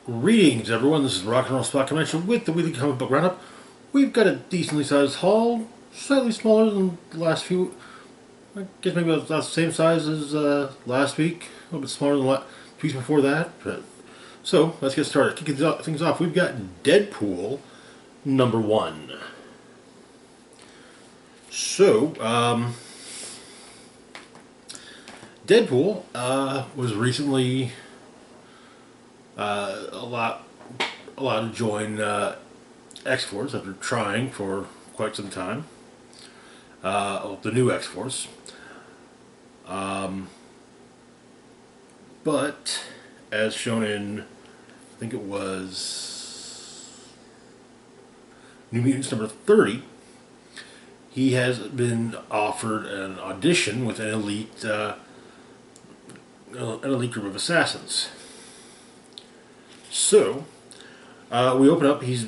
Greetings, everyone. This is Rock and Roll Spot Convention with the weekly comic book roundup. We've got a decently sized haul, slightly smaller than the last few. I guess maybe about the same size as last week, a little bit smaller than the weeks before that. So let's get started. Kicking things off, we've got Deadpool #1. So, Deadpool was recently allowed to join X-Force after trying for quite some time. The new X-Force. But as shown in, I think it was New Mutants #30, he has been offered an audition with an elite group of assassins. So, we open up, he's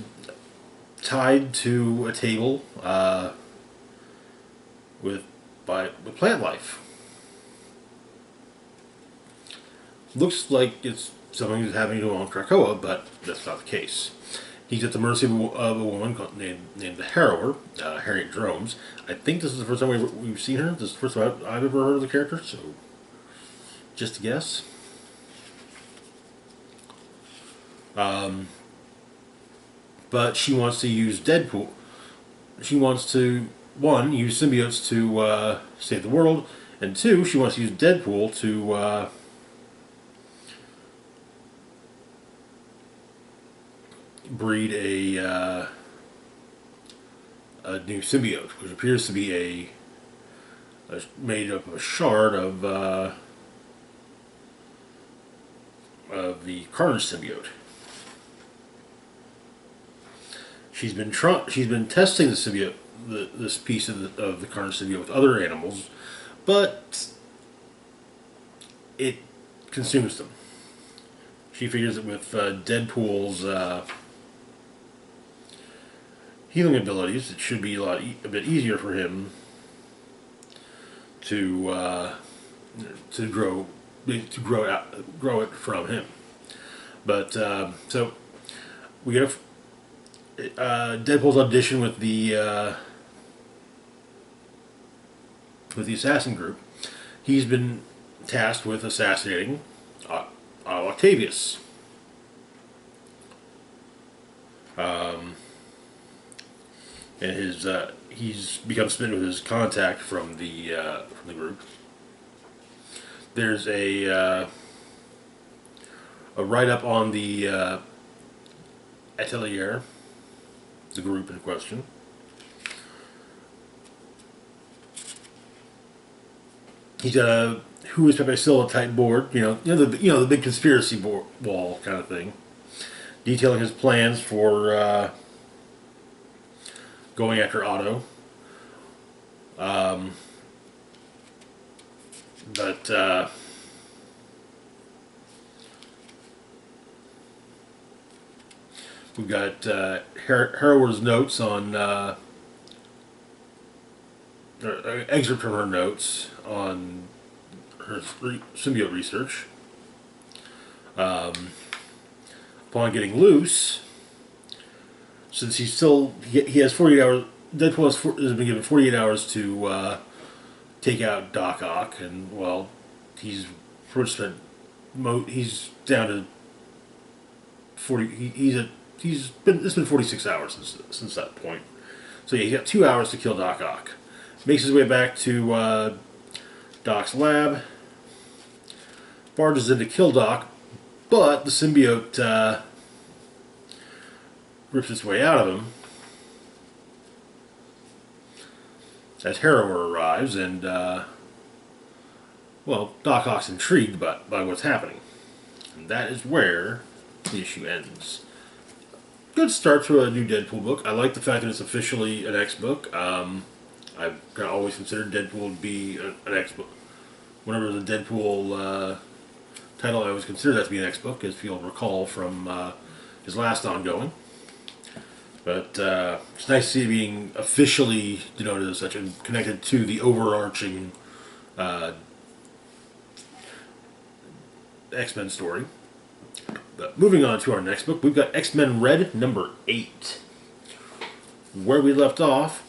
tied to a table with plant life. Looks like it's something that's happening to him on Krakoa, but that's not the case. He's at the mercy of a woman named the Harrower, Harriet Dromes. I think this is the first time we've seen her. This is the first time I've ever heard of the character, so just a guess. But she wants to use Deadpool. She wants to, one, use symbiotes to save the world, and two, she wants to use Deadpool to breed a new symbiote, which appears to be made up of a shard of the Carnage symbiote. She's been testing the symbiote, this piece of the Carnage symbiote with other animals, but it consumes them. She figures that with Deadpool's healing abilities, it should be a bit easier for him to grow it from him. But so we get Deadpool's audition with the assassin group. He's been tasked with assassinating Octavius. And he's become smitten with his contact from the group. There's a write-up on the Atelier, the group in question. He's got a "Who is Pepe Silva" type board, the big conspiracy wall kind of thing, detailing his plans for going after Otto. But we've got Harrower's notes on excerpt from her notes on her symbiote research. Upon getting loose, since he has 48 hours. Deadpool has been given 48 hours to take out Doc Ock, and well, he's down to 40. It's been 46 hours since that point. So yeah, he's got 2 hours to kill Doc Ock. Makes his way back to Doc's lab. Barges in to kill Doc, but the symbiote rips its way out of him as Harrower arrives, and Doc Ock's intrigued by what's happening, and that is where the issue ends. Good start to a new Deadpool book. I like the fact that it's officially an X book. I've kind of always considered Deadpool to be an X book. Whenever the Deadpool title, I always considered that to be an X book, as you'll recall from his last ongoing. But it's nice to see it being officially denoted as such and connected to the overarching X-Men story. But moving on to our next book, we've got X-Men Red number 8. Where we left off,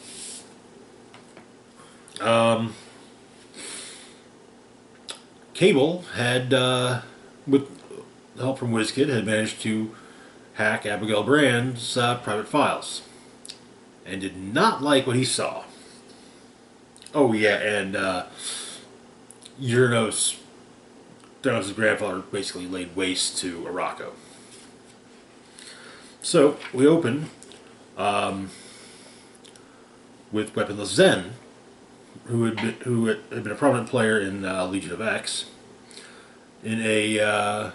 Cable had, with help from Misc, had managed to hack Abigail Brand's private files, and did not like what he saw. Oh yeah, and Thanos' grandfather basically laid waste to Arakko. So we open with Weaponless Zen, who had been a prominent player in Legion of X, in a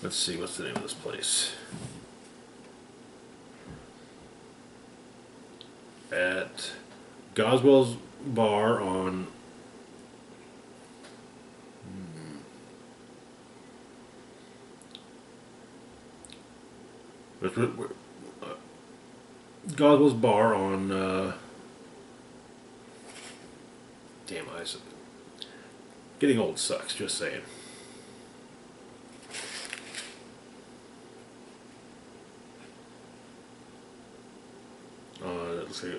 let's see, what's the name of this place? At Goswell's bar on Goswell's bar on damn eyes. Getting old sucks, just saying. Let's see.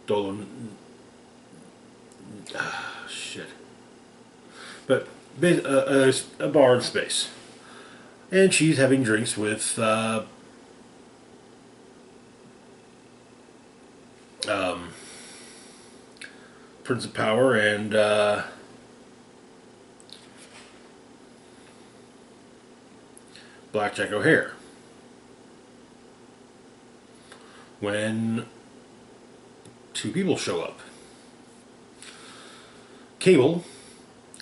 Dolan. Shit. But a bar in space. And she's having drinks with Prince of Power and Blackjack O'Hare. When two people show up. Cable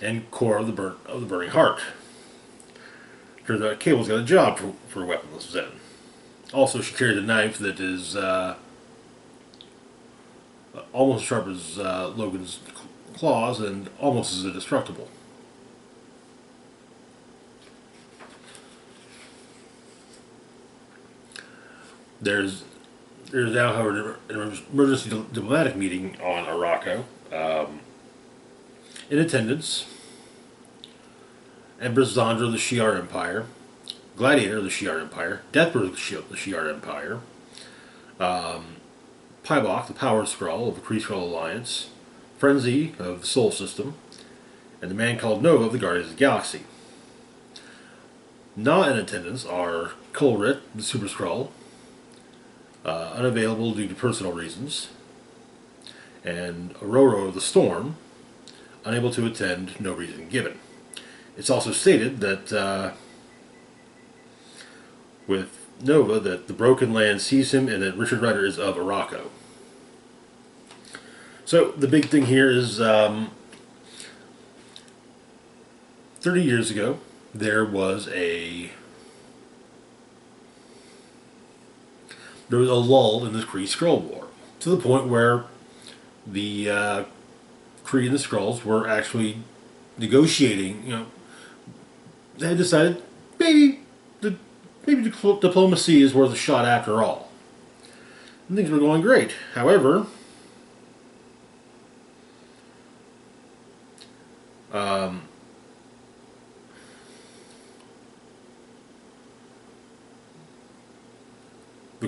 and Core of the Burning Heart. Turns out Cable's got a job for Weaponless Zen. Also, she carries a knife that is almost as sharp as Logan's claws and almost as indestructible. There's now, however, an emergency diplomatic meeting on Arakko. In attendance, Empress Zandra of the Shi'ar Empire, Gladiator of the Shi'ar Empire, Deathbird of the Shi'ar Empire, Pybok, the Power Skrull of the Kree-Skrull Alliance, Frenzy of the Sol System, and the man called Nova of the Guardians of the Galaxy. Not in attendance are Kulrit, the Super Skrull, unavailable due to personal reasons, and Aurora of the Storm, unable to attend, no reason given. It's also stated that with Nova that the Broken Land sees him and that Richard Rider is of Arakko. So the big thing here is 30 years ago there was a lull in the Kree-Skrull War, to the point where the Kree and the Skrulls were actually negotiating. They had decided maybe diplomacy is worth a shot after all. And things were going great. However, the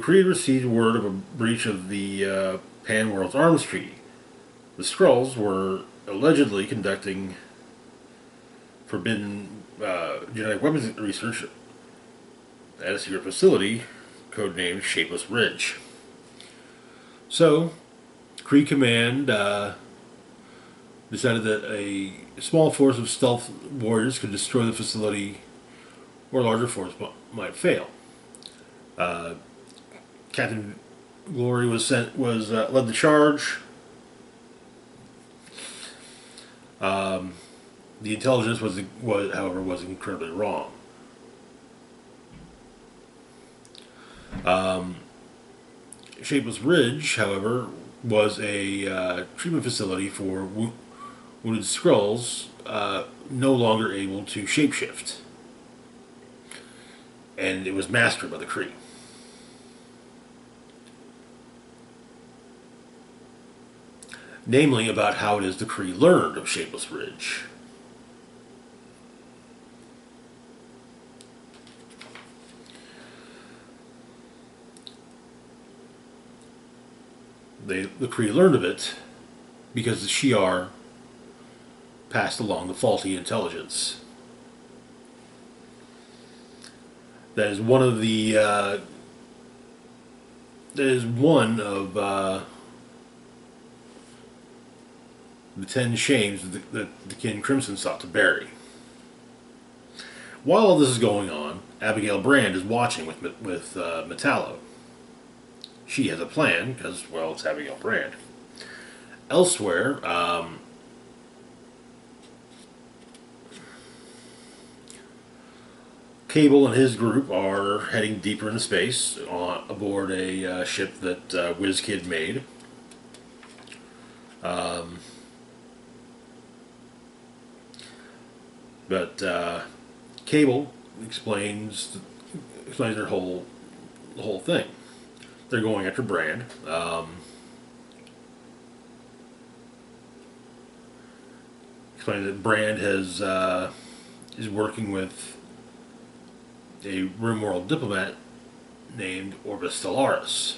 Kree received word of a breach of the Pan-World's Arms Treaty. The Skrulls were allegedly conducting forbidden genetic weapons research at a secret facility codenamed Shapeless Ridge. So, Kree Command decided that a small force of stealth warriors could destroy the facility, or a larger force might fail. Captain Glory led the charge. The intelligence however, was incredibly wrong. Shapeless Ridge, however, was a treatment facility for wounded Skrulls no longer able to shapeshift. And it was mastered by the Kree. Namely, about how it is the Kree learned of Shapeless Ridge. The Kree learned of it because the Shi'ar passed along the faulty intelligence. That is one of the that is one of the 10 shames that the King Crimson sought to bury. While all this is going on, Abigail Brand is watching with Metallo. She has a plan because, well, it's Abigail Brand. Elsewhere, Cable and his group are heading deeper into space aboard a ship that WizKid made. But Cable explains their the whole thing. They're going after Brand. Explaining that Brand is working with a rim-world diplomat named Orbis Stellaris.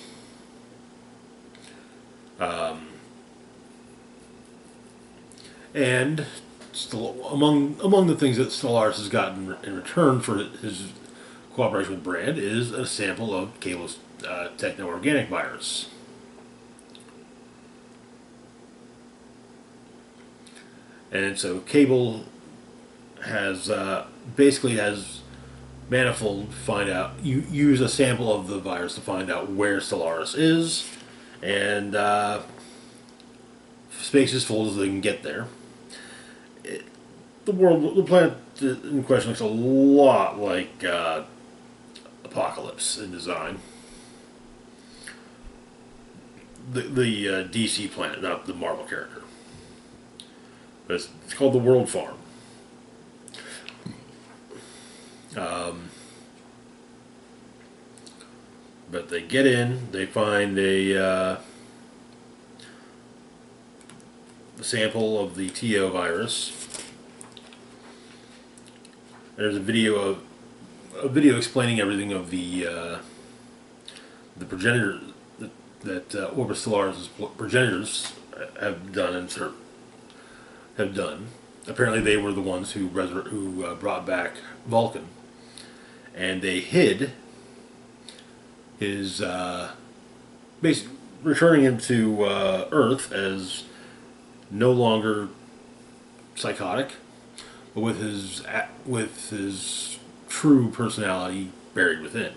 And among the things that Stellaris has gotten in return for his cooperation with Brand is a sample of Cable's techno-organic virus. And so Cable has basically has Manifold find out, use a sample of the virus to find out where Stellaris is, and space is full as they can get there. The planet in question looks a lot like Apocalypse in design. The DC planet, not the Marvel character. But it's called the World Farm. But they get in, they find a sample of the TO virus. There's a video explaining everything of the progenitor that Orbis Stellaris' progenitors have done Apparently, they were the ones who brought back Vulcan, and they hid his basically returning him to Earth as no longer psychotic, but with his true personality buried within.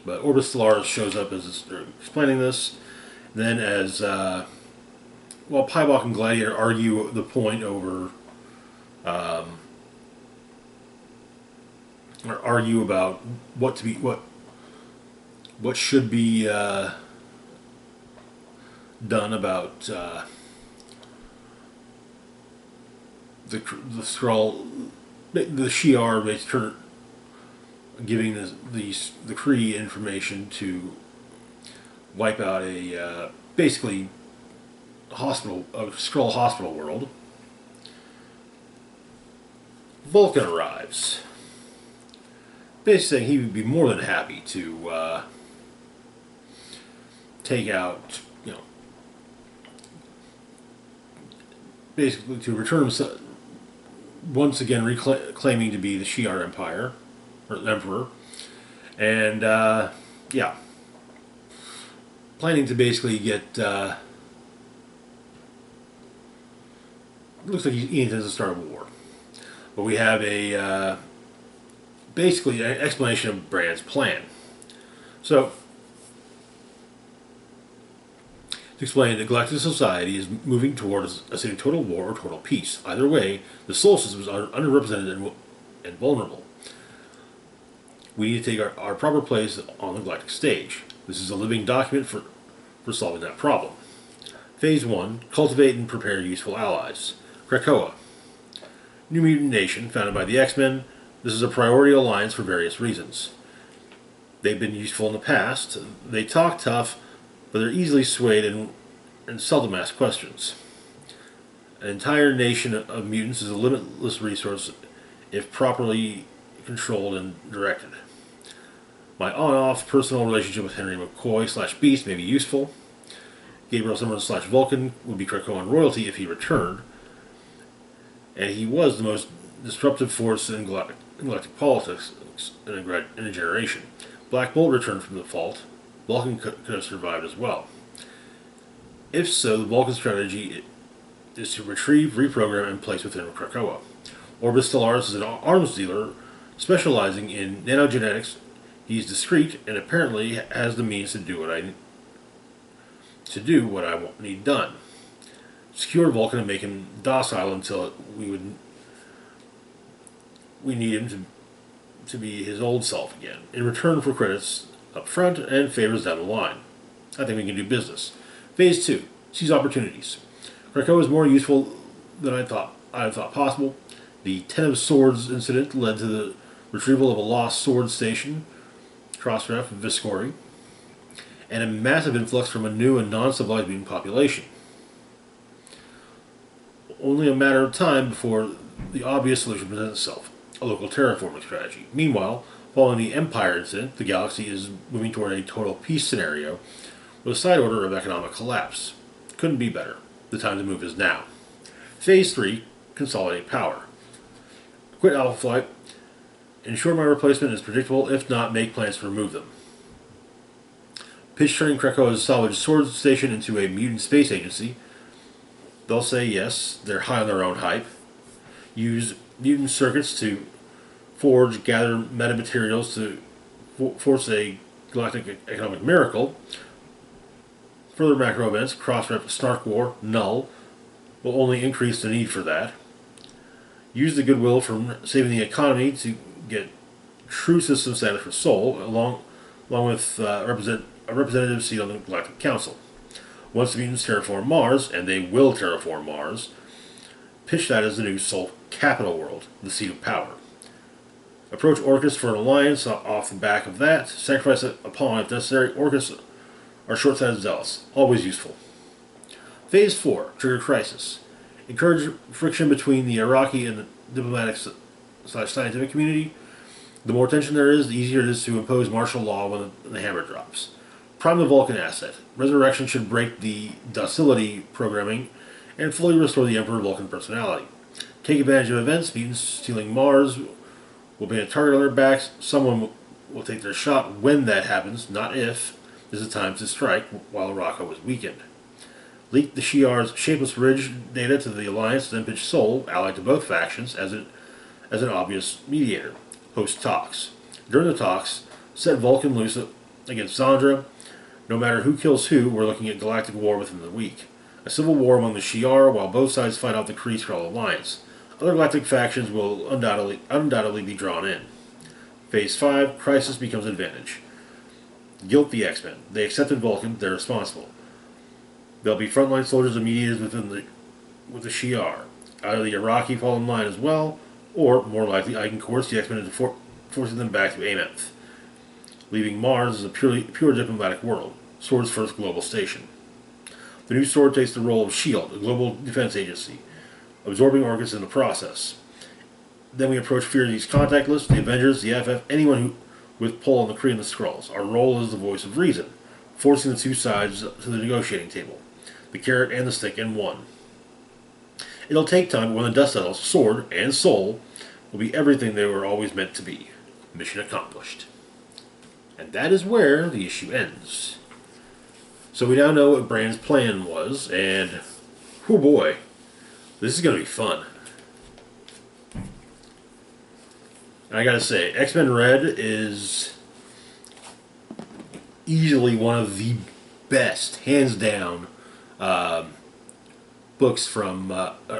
But Orbis Stellaris shows up as they're explaining this. Then, as while Pybok and Gladiator argue the point over, or argue about what should be done about the Skrull, the Shi'ar basically giving the Kree information to wipe out a basically a Skrull hospital world. Vulcan arrives, basically saying he would be more than happy to take out, basically to return himself, once again claiming to be the Shi'ar Empire, or Emperor, and planning to basically get, looks like he intends to start a war. But we have a, basically an explanation of Brand's plan. So, to explain, the Galactic Society is moving towards a state of total war or total peace. Either way, the solar systems are underrepresented and vulnerable. We need to take our proper place on the galactic stage. This is a living document for solving that problem. Phase 1, cultivate and prepare useful allies. Krakoa. New mutant nation, founded by the X-Men. This is a priority alliance for various reasons. They've been useful in the past. They talk tough, but they're easily swayed and seldom ask questions. An entire nation of mutants is a limitless resource if properly controlled and directed. My on-off personal relationship with Henry McCoy / Beast may be useful. Gabriel Summers / Vulcan would be Krakoan royalty if he returned, and he was the most disruptive force in galactic politics in a generation. Black Bolt returned from the Vault. Vulcan could have survived as well. If so, the Vulcan strategy is to retrieve, reprogram, and place within Krakoa. Orbis Stellaris is an arms dealer specializing in nanogenetics. He's discreet and apparently has the means to do what I need done. Secure Vulcan and make him docile until we need him to be his old self again, in return for credits up front and favors down the line. I think we can do business. Phase 2. Seize opportunities. Krakoa is more useful than I thought possible. The Ten of Swords incident led to the retrieval of a lost sword station, Crossref and Viscori, and a massive influx from a new and non-civilized mutant population. Only a matter of time before the obvious solution presents itself, a local terraforming strategy. Meanwhile, following the Empire incident, the galaxy is moving toward a total peace scenario with a side order of economic collapse. Couldn't be better. The time to move is now. Phase 3, consolidate power. Quit Alpha Flight. Ensure my replacement is predictable, if not, make plans to remove them. Pitch turning Krakoa's salvage sword station into a mutant space agency. They'll say yes, they're high on their own hype. Use mutant circuits to forge, gather metamaterials to force a galactic economic miracle. Further macro events, Crossref, Snark War, Null, will only increase the need for that. Use the goodwill from saving the economy to get true system status for Sol, along with a representative seat on the Galactic Council. Once the mutants terraform Mars, and they will terraform Mars, pitch that as the new Sol capital world, the seat of power. Approach Orcus for an alliance off the back of that. Sacrifice a pawn if necessary. Orcus are short-sighted zealots, always useful. Phase 4, trigger crisis. Encourage friction between the Iraqi and the diplomatic / scientific community. The more tension there is, the easier it is to impose martial law when the hammer drops. Prime the Vulcan asset. Resurrection should break the docility programming and fully restore the Emperor Vulcan personality. Take advantage of events, mutants stealing Mars will be a target on their backs. Someone will take their shot when that happens, not if. This is the time to strike while Raqqa was weakened. Leak the Shi'ar's Shapeless Ridge data to the Alliance, then pitch Sol, allied to both factions, as an obvious mediator. Host talks. During the talks, set Vulcan loose against Zandra. No matter who kills who, we're looking at galactic war within the week. A civil war among the Shi'ar, while both sides fight out the Kree-Skrull alliance. Other galactic factions will undoubtedly be drawn in. Phase 5, crisis becomes advantage. Guilt the X-Men. They accepted Vulcan, they're responsible. There'll be frontline soldiers and mediators with the Shi'ar. Either the Iraqi fall in line as well, or, more likely, I can coerce the X-Men into forcing them back to Amenth, leaving Mars as a pure diplomatic world. Sword's first global station. The new Sword takes the role of S.H.I.E.L.D., a global defense agency, absorbing Orcus in the process. Then we approach Fear These contact lists, the Avengers, the FF, anyone with pull on the Kree and the Skrulls. Our role is the voice of reason, forcing the two sides to the negotiating table. The carrot and the stick in one. It'll take time, but when the dust settles, Sword and Sol will be everything they were always meant to be. Mission accomplished. And that is where the issue ends. So we now know what Brand's plan was, and oh boy, this is going to be fun. And I gotta say, X-Men Red is easily one of the best, hands down, books from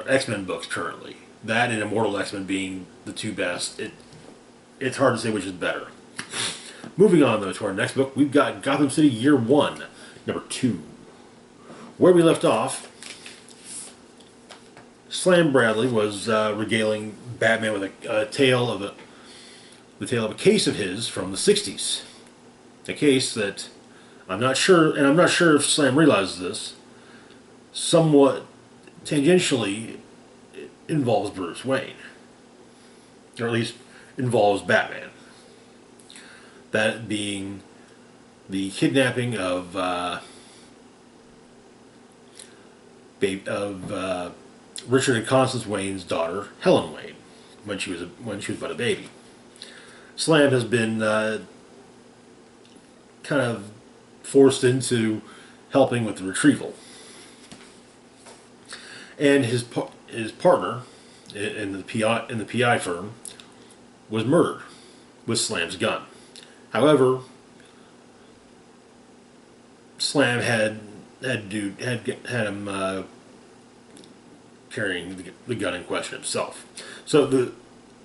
X-Men books currently. That and Immortal X-Men being the two best. It's hard to say which is better. Moving on, though, to our next book, we've got Gotham City Year 1, number 2. Where we left off, Slam Bradley was regaling Batman with a tale of a case of his from the 60s. A case that I'm not sure if Slam realizes this, somewhat tangentially involves Bruce Wayne. Or at least involves Batman. That being the kidnapping of Richard and Constance Wayne's daughter, Helen Wayne, when she was but a baby. Slam has been kind of forced into helping with the retrieval, and his partner in the PI firm was murdered with Slam's gun. However, Slam had him carrying the gun in question himself. So the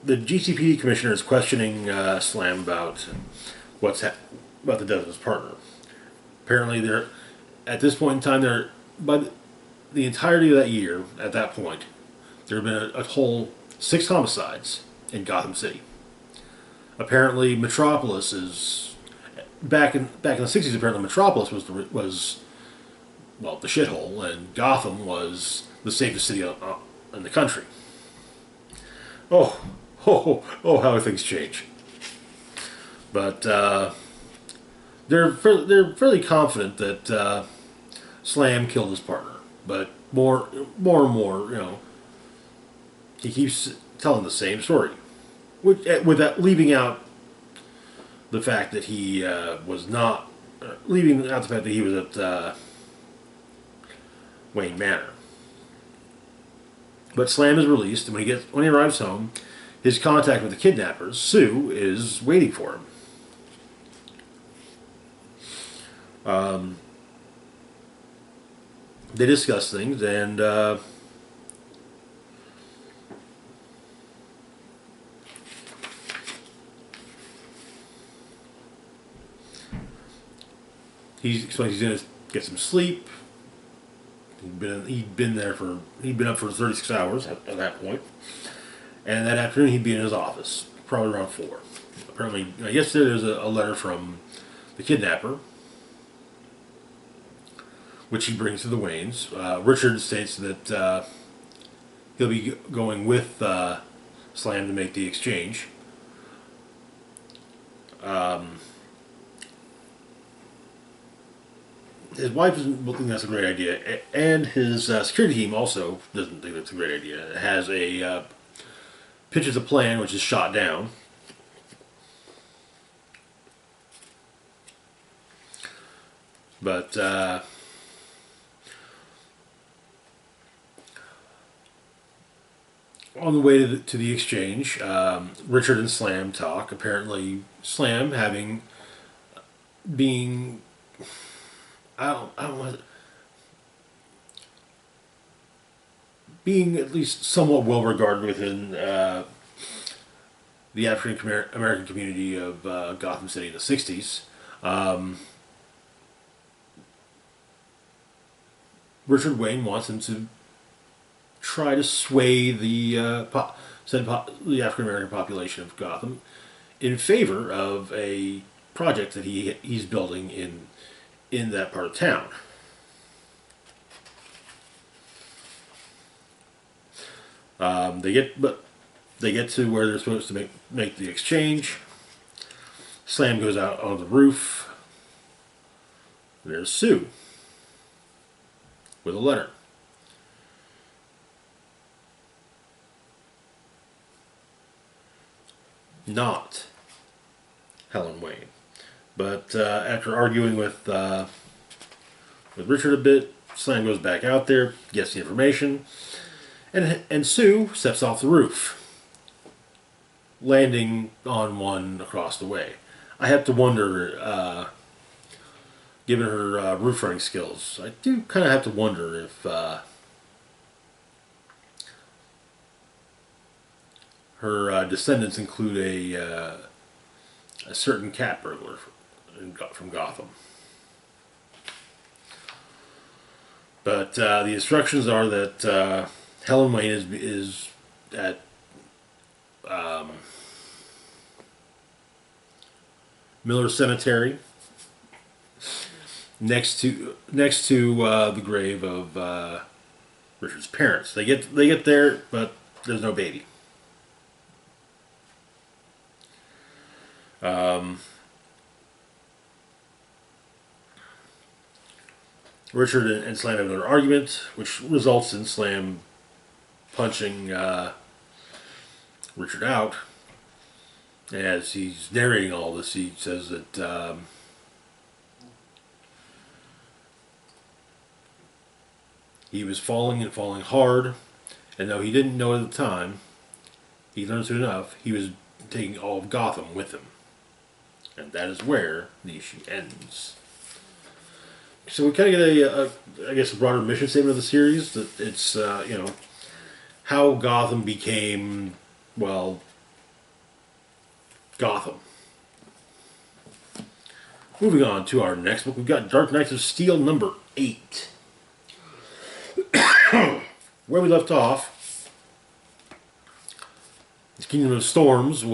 GCPD commissioner is questioning Slam about about the death of his partner. Apparently, at this point in time, by the entirety of that year, at that point, there have been a whole 6 homicides in Gotham City. Apparently, Metropolis is back in the 60s. Apparently, Metropolis was the shithole, and Gotham was the safest city in the country. How things change. But they're fairly confident that Slam killed his partner. But more and more, he keeps telling the same story, without leaving out the fact that he was not, leaving out the fact that he was at Wayne Manor. But Slam is released, and when he arrives home, his contact with the kidnappers, Sue, is waiting for him. They discuss things, and he explains he's going to get some sleep. He'd been up for 36 hours at that point, and that afternoon he'd be in his office, probably around 4. Apparently, yesterday there's a letter from the kidnapper, which he brings to the Waynes. Richard states that he'll be going with Slam to make the exchange. His wife doesn't think that's a great idea, and his security team also doesn't think that's a great idea. It has pitches a plan which is shot down. But on the way to the exchange, Richard and Slam talk. Apparently, Slam being being at least somewhat well regarded within the African American community of Gotham City in the 60s. Richard Wayne wants him to try to sway the African American population of Gotham in favor of a project that he's building in that part of town. They get to where they're supposed to make the exchange. Slam goes out on the roof. There's Sue with a letter. Not Helen Wayne. But after arguing with Richard a bit, Slam goes back out there, gets the information, and Sue steps off the roof, landing on one across the way. I have to wonder, given her roof running skills, I do kind of have to wonder if her descendants include a certain cat burglar from Gotham. But the instructions are that Helen Wayne is at Miller Cemetery, next to the grave of Richard's parents. They get there, but there's no baby. Richard and Slam have another argument, which results in Slam punching Richard out. As he's narrating all this, he says that he was falling and falling hard, and though he didn't know it at the time, he learned soon enough, he was taking all of Gotham with him. And that is where the issue ends. So we kind of get I guess, a broader mission statement of the series. That it's, how Gotham became, well, Gotham. Moving on to our next book, we've got Dark Knights of Steel number 8. Where we left off, the Kingdom of Storms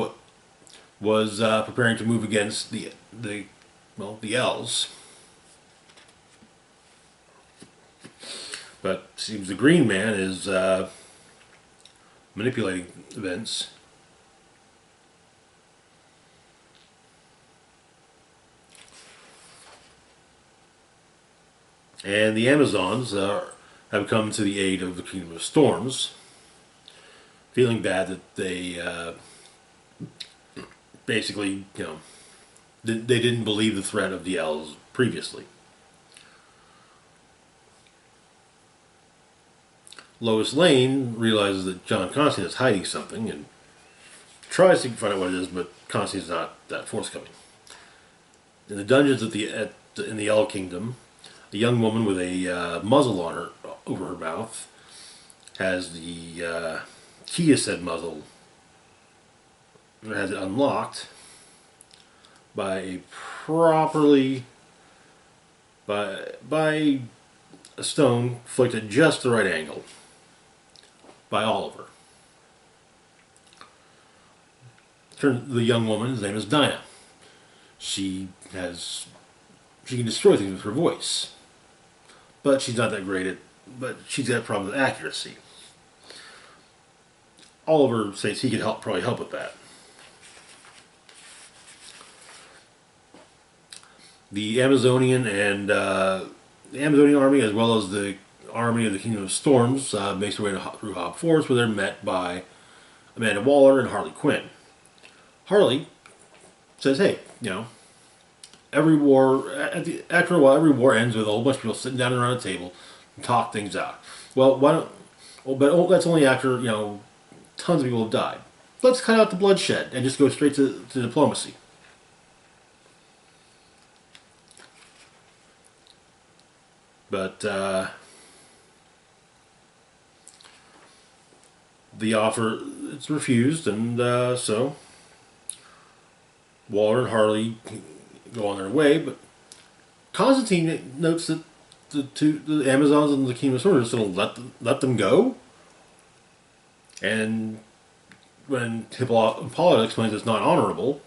was preparing to move against the elves. But it seems the Green Man is manipulating events. And the Amazons have come to the aid of the Kingdom of Storms, feeling bad that they basically, they didn't believe the threat of the elves previously. Lois Lane realizes that John Constantine is hiding something and tries to find out what it is, but Constantine's not that forthcoming. In the dungeons in the Elf Kingdom, a young woman with a muzzle on her over her mouth has the key to said muzzle, has it unlocked by a stone flicked at just the right angle by Oliver. The young woman, his name is Dinah. She can destroy things with her voice, but she's not that great but she's got a problem with accuracy. Oliver says he could probably help with that. The Amazonian army, as well as the army of the Kingdom of Storms, makes their way through Hob Forest, where they're met by Amanda Waller and Harley Quinn. Harley says, "Hey, every war after a while, every war ends with a whole bunch of people sitting down around a table and talk things out. Well, why don't? Well, but that's only after tons of people have died. Let's cut out the bloodshed and just go straight to diplomacy." But the offer it's refused, and so Waller and Harley go on their way. But Constantine notes that the Amazons and the Kingdom of Storms are just going to let them go. And when Hippolyta explains it's not honorable,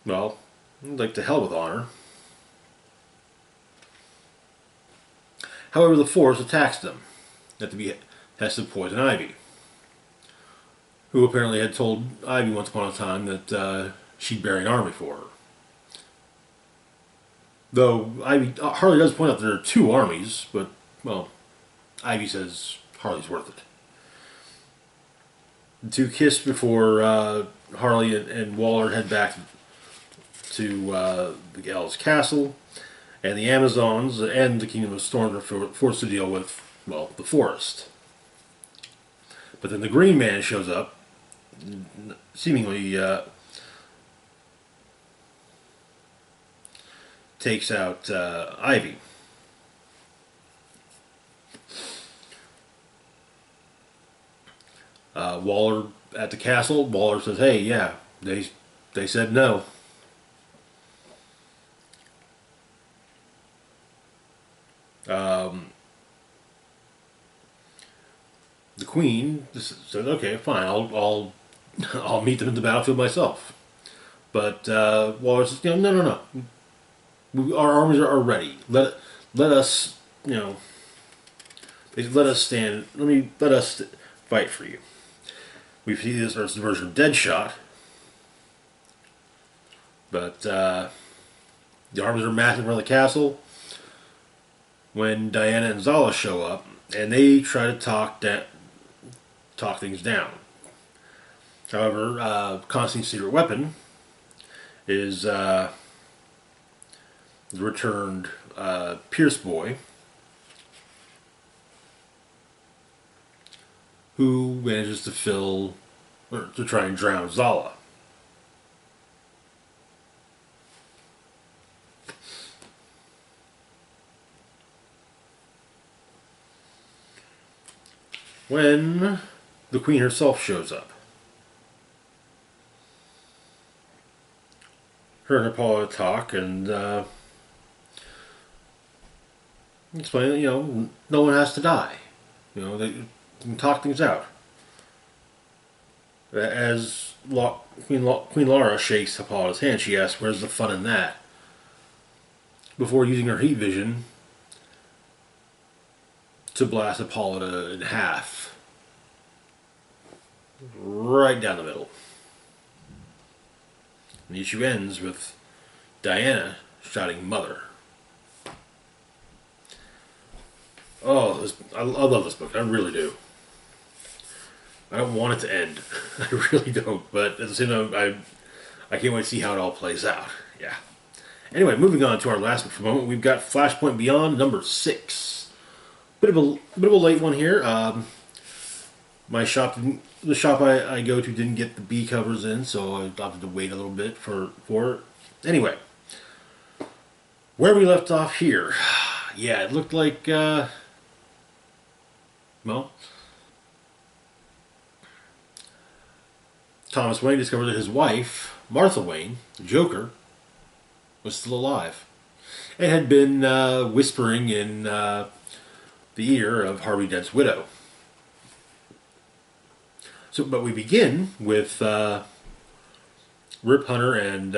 well, like to hell with honor. However, the Force attacks them at the behest of Poison Ivy, who apparently had told Ivy once upon a time that she'd bury an army for her. Though Harley does point out there are 2 armies, but, well, Ivy says Harley's worth it. The 2 kiss before Harley and Waller head back to the Gal's castle, and the Amazons and the Kingdom of Storms are forced to deal with, well, the forest. But then the Green Man shows up, seemingly takes out Ivy. Waller at the castle. Waller says, "Hey, yeah, they said no." The Queen says, "Okay, fine. I'll meet them at the battlefield myself." But Waller says, "No. Our armies are ready. Let us, let us stand. Let us fight for you." We see this as a version of Deadshot, but the armies are massing around the castle. when Diana and Zala show up, and they try to talk things down. However, Constantine's secret weapon is the returned Pierce boy, who manages to try and drown Zala. When the Queen herself shows up, her and Apollo talk and explain that, no one has to die. They can talk things out. As Queen Lara shakes Apollo's hand, she asks, "Where's the fun in that?" Before using her heat vision to blast Apollo in half, right down the middle. And the issue ends with Diana shouting "Mother." Oh, I love this book. I really do. I don't want it to end. I really don't. But at the same time, I can't wait to see how it all plays out. Yeah. Anyway, moving on to our last book for the moment, we've got Flashpoint Beyond number 6. Bit of a late one here. The shop I go to didn't get the B covers in, so I opted to wait a little bit for it. Anyway, where we left off here, yeah, it looked like Thomas Wayne discovered that his wife, Martha Wayne, the Joker, was still alive and had been whispering in the ear of Harvey Dent's widow. But we begin with Rip Hunter and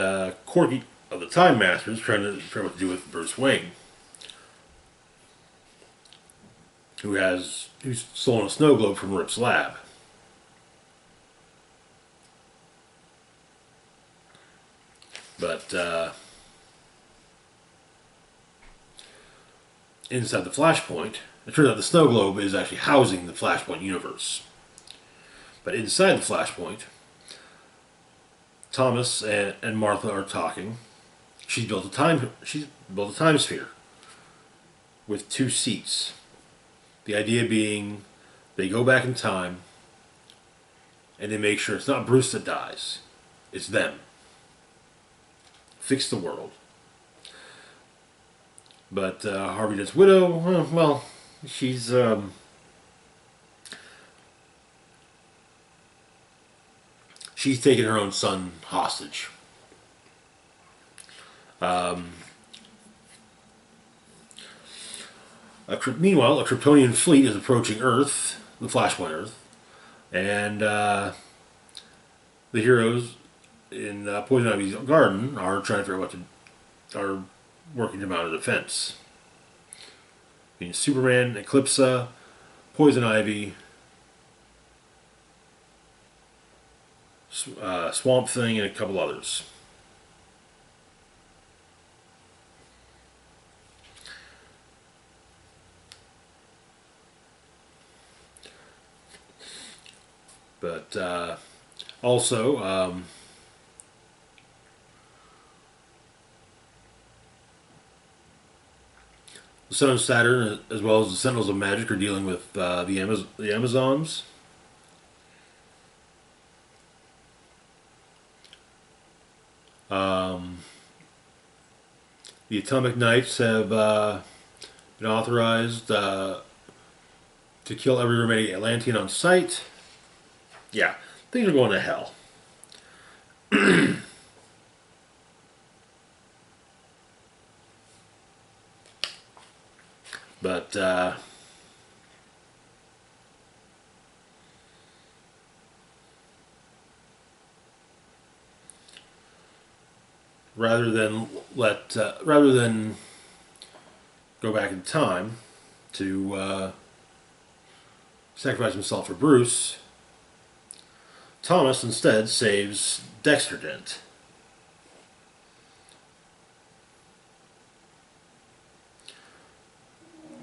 Corky of the Time Masters trying to figure out what to do with Bruce Wayne, who's stolen a snow globe from Rip's lab. But inside the Flashpoint, it turns out the snow globe is actually housing the Flashpoint universe. But inside the Flashpoint, Thomas and Martha are talking. She's built a time sphere with 2 seats. The idea being, they go back in time and they make sure it's not Bruce that dies, it's them. Fix the world. But Harvey Dent's widow, well, she's taken her own son hostage. Meanwhile, a Kryptonian fleet is approaching Earth, the Flashpoint Earth, and the heroes in Poison Ivy's garden are trying to figure out are working to mount a defense. Being Superman, Eclipsa, Poison Ivy, Swamp Thing, and a couple others. But also, the Sun and Saturn, as well as the Sentinels of Magic, are dealing with the Amazons. The Atomic Knights have been authorized to kill every remaining Atlantean on sight. Yeah, things are going to hell. But rather than go back in time to sacrifice himself for Bruce, Thomas instead saves Dexter Dent.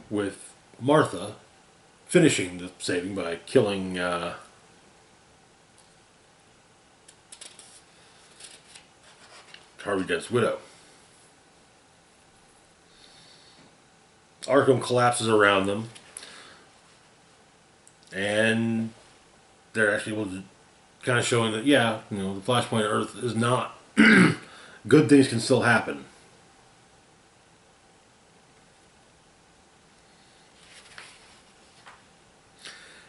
with Martha finishing the saving by killing Harvey Dent's widow. Arkham collapses around them, and they're actually able to kind of showing that, yeah, you know, the Flashpoint Earth is not good things can still happen.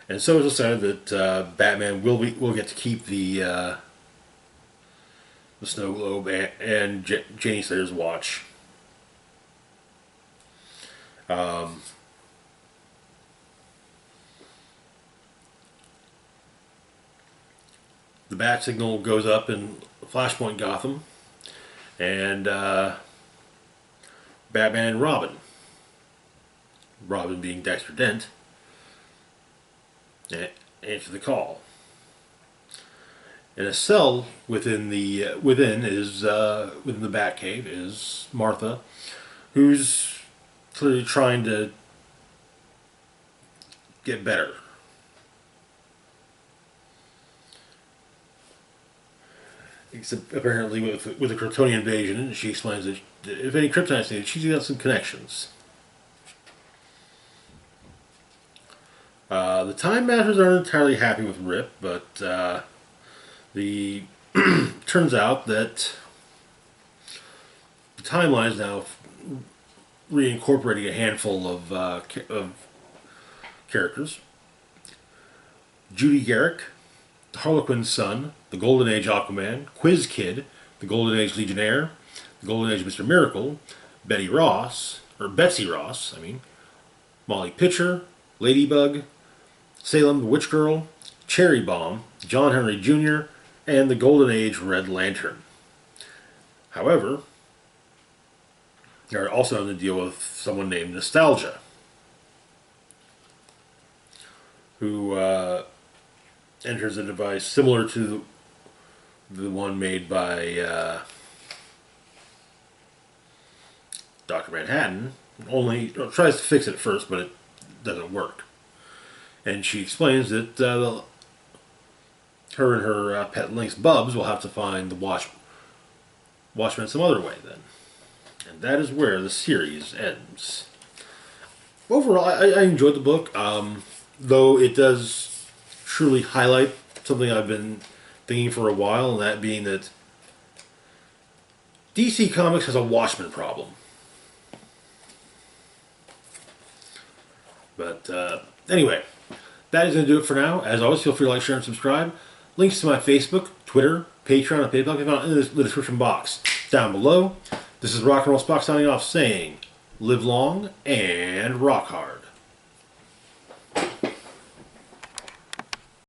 And so it's decided that Batman will get to keep the Snow Globe and Janie Slater's watch. The bat signal goes up in Flashpoint Gotham, and Batman and Robin being Dexter Dent, answer the call. In a cell within the Batcave is Martha, who's clearly trying to get better. Except apparently with the Kryptonian invasion, she explains that if any Kryptonites needed, she's got some connections. The Time Masters aren't entirely happy with Rip, but the turns out that the timeline is now reincorporating a handful of characters. Judy Garrick, the Harlequin's son, the Golden Age Aquaman, Quiz Kid, the Golden Age Legionnaire, the Golden Age Mr. Miracle, Betsy Ross, Molly Pitcher, Ladybug, Salem the Witch Girl, Cherry Bomb, John Henry Jr., and the Golden Age Red Lantern. However, they're also having to deal with someone named Nostalgia, who enters a device similar to the one made by Dr. Manhattan, only tries to fix it at first, but it doesn't work. And she explains that her and her pet lynx Bubs will have to find the Watchmen some other way then. And that is where the series ends. Overall, I enjoyed the book, though it does truly highlight something I've been thinking for a while, and that being that DC Comics has a Watchmen problem. But anyway, that is going to do it for now. As always, feel free to like, share, and subscribe. Links to my Facebook, Twitter, Patreon, and PayPal can be found in the description box down below. This is Rock and Roll Spock signing off saying, live long and rock hard.